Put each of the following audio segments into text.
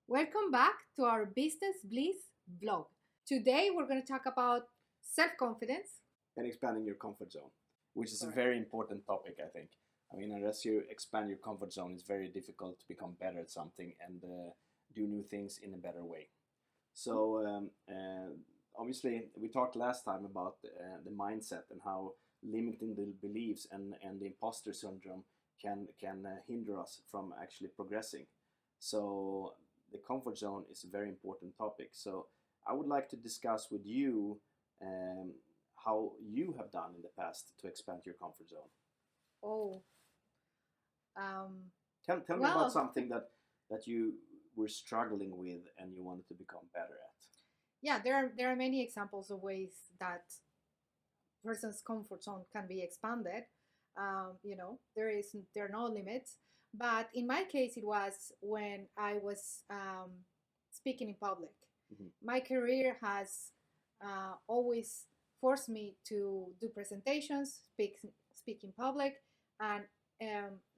Welcome back to our Business Bliss vlog. Today we're going to talk about self-confidence. And expanding your comfort zone, which is Correct. a very important topic, I think. I mean, unless you expand your comfort zone, it's very difficult to become better at something and do new things in a better way. So, obviously, we talked last time about the mindset and how limiting the beliefs and the imposter syndrome can hinder us from actually progressing. So, the comfort zone is a very important topic. So, I would like to discuss with you um, how you have done in the past to expand your comfort zone. Oh, um, Tell me about well, something that you were struggling with and you wanted to become better at. yeah, there are many examples of ways that person's comfort zone can be expanded. There are no limits. But in my case, it was when I was speaking in public. Mhm. My career has always forced me to do presentations, speak in public, and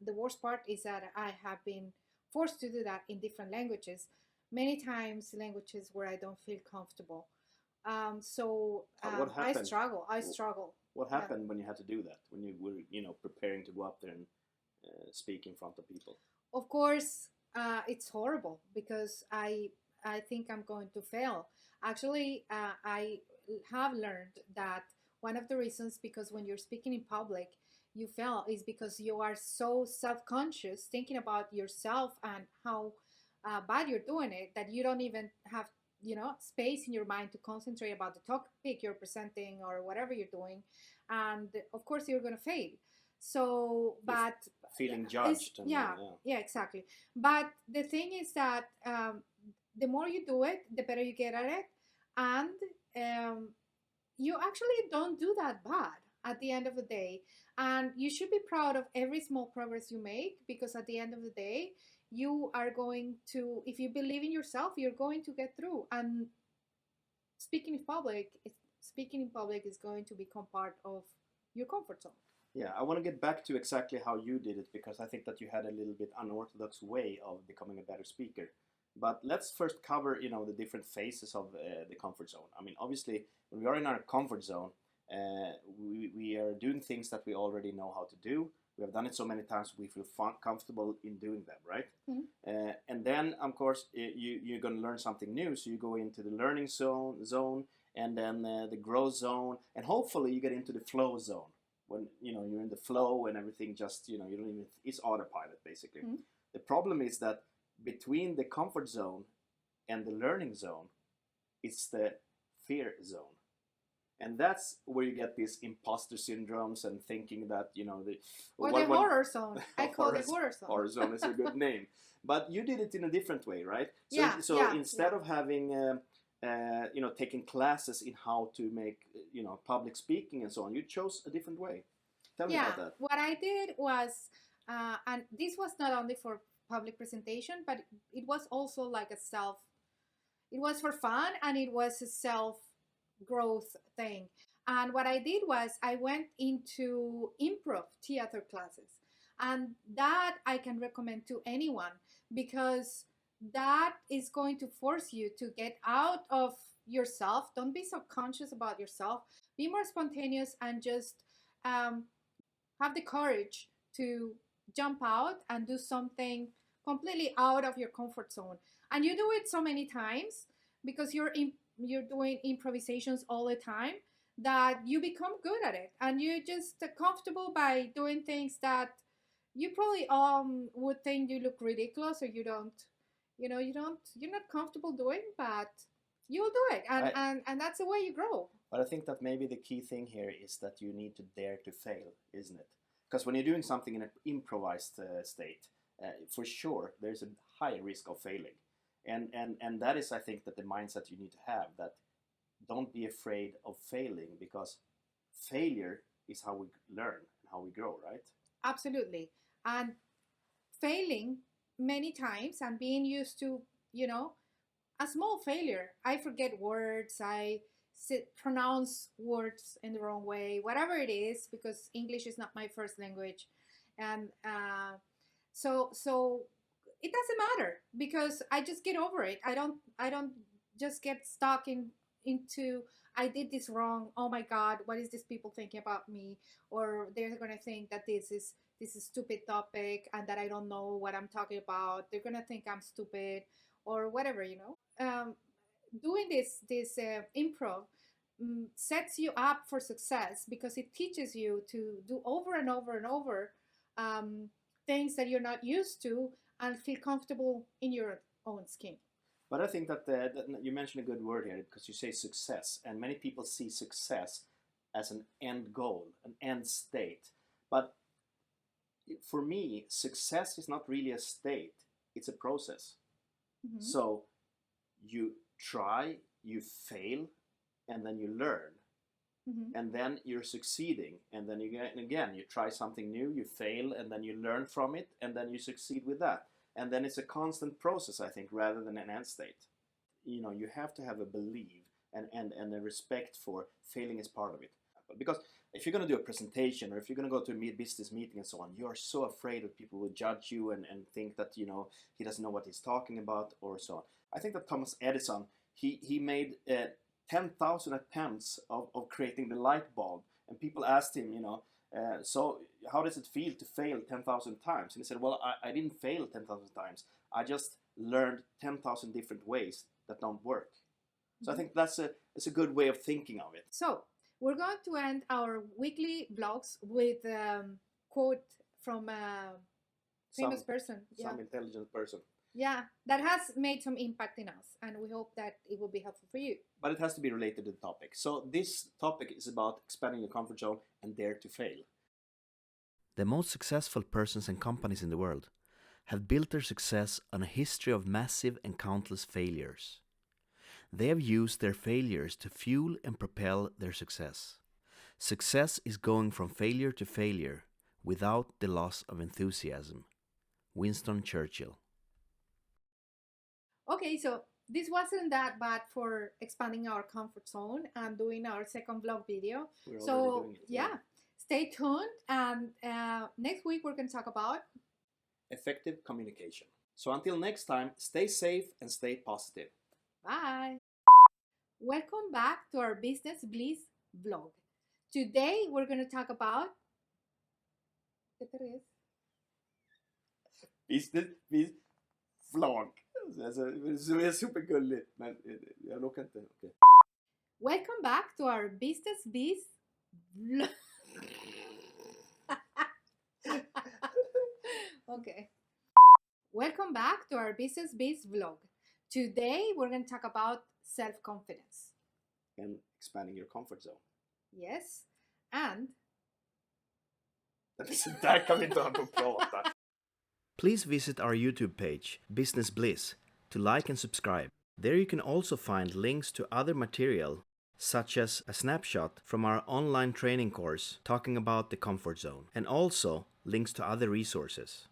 the worst part is that I have been forced to do that in different languages, many times languages where I don't feel comfortable. What I happened? struggle. I struggle. What Yeah. happened when you had to do that? When you were, preparing to go up there and speak in front of people? Of course, it's horrible because I think I'm going to fail. Actually, I have learned that one of the reasons because when you're speaking in public you fail is because you are so self-conscious thinking about yourself and how bad you're doing it that you don't even have space in your mind to concentrate about the topic you're presenting or whatever you're doing, and of course you're going to fail. So You're but feeling it's judged, and yeah, yeah. yeah, exactly. But the thing is that the more you do it the better you get at it, and um, you actually don't do that bad at the end of the day, and you should be proud of every small progress you make because at the end of the day you are going to, if you believe in yourself, you're going to get through. And speaking in public is going to become part of your comfort zone. Yeah, I want to get back to exactly how you did it because I think that you had a little bit unorthodox way of becoming a better speaker. But let's first cover, the different phases of the comfort zone. I mean, obviously, when we are in our comfort zone, we are doing things that we already know how to do. We have done it so many times we feel comfortable in doing them, right? And then, of course, you're going to learn something new. So you go into the learning zone, and then the growth zone, and hopefully you get into the flow zone when you're in the flow and everything just you don't even, it's autopilot basically. The problem is that between the comfort zone and the learning zone, it's the fear zone, and that's where you get these imposter syndromes and thinking that the Or the horror zone. I call it horror zone. horror zone is a good name, but you did it in a different way, right? So Yeah, so yeah, instead yeah. of having taking classes in how to make public speaking and so on, you chose a different way. Tell me Yeah, about that. what I did was, and this was not only for public presentation, but it was also like it was for fun and it was a self growth thing. And what I did was I went into improv theater classes. And that I can recommend to anyone because that is going to force you to get out of yourself. Don't be so conscious about yourself. Be more spontaneous and just um, have the courage to jump out and do something completely out of your comfort zone. And you do it so many times because you're doing improvisations all the time that you become good at it and you're just comfortable by doing things that you probably would think you look ridiculous or you're not comfortable doing, but you'll do it, and I, that's the way you grow. but I think that maybe the key thing here is that you need to dare to fail, isn't it? Because when you're doing something in an improvised state, for sure there's a high risk of failing, and that is, I think, that the mindset you need to have, that don't be afraid of failing, because failure is how we learn and how we grow, right? Absolutely. And failing many times and being used to, a small failure. I forget words, pronounce words in the wrong way, whatever it is, because English is not my first language. And so it doesn't matter because I just get over it. I don't just get stuck into I did this wrong. Oh my God, what is this people thinking about me? Or they're gonna think that this is a stupid topic and that I don't know what I'm talking about. They're gonna think I'm stupid or whatever, you know. Doing this improv sets you up for success because it teaches you to do over and over and over um, things that you're not used to and feel comfortable in your own skin. But I think that, that you mentioned a good word here because you say success, and many people see success as an end goal, an end state. But for me, success is not really a state; it's a process. Mm-hmm. So you try, you fail, and then you learn. Mm-hmm. And then you're succeeding, and then again you try something new, you fail, and then you learn from it, and then you succeed with that. And then it's a constant process, I think, rather than an end state. You know, you have to have a belief and a respect for failing as part of it. Because if you're going to do a presentation or if you're going to go to a business meeting and so on, you are so afraid that people will judge you and think that, you know, he doesn't know what he's talking about or so on. I think that Thomas Edison, he made 10,000 attempts of creating the light bulb, and people asked him, you know, so how does it feel to fail 10,000 times? And he said, well, I didn't fail 10,000 times. I just learned 10,000 different ways that don't work. So I think it's a good way of thinking of it. So we're going to end our weekly vlogs with a quote from a famous person. Some intelligent person. Yeah, that has made some impact in us, and we hope that it will be helpful for you. But it has to be related to the topic. So this topic is about expanding your comfort zone and dare to fail. The most successful persons and companies in the world have built their success on a history of massive and countless failures. They have used their failures to fuel and propel their success. Success is going from failure to failure without the loss of enthusiasm. Winston Churchill. Okay, so this wasn't that bad for expanding our comfort zone and doing our second vlog video. We're doing it, yeah, stay tuned. And next week we're going to talk about effective communication. So until next time, stay safe and stay positive. Bye. Welcome back to our Business Bliss vlog. Today we're going to talk about Business Bliss vlog. Alltså, det är supergulligt, men jag råkar inte. Okay. Welcome back to our Business Bliss vlog. Okay. Welcome back to our Business Bliss vlog. Today we're going to talk about self-confidence. And expanding your comfort zone. Yes. And där kan vi inte ha på att prata. Please visit our YouTube page, Business Bliss, to like and subscribe. There you can also find links to other material, such as a snapshot from our online training course talking about the comfort zone, and also links to other resources.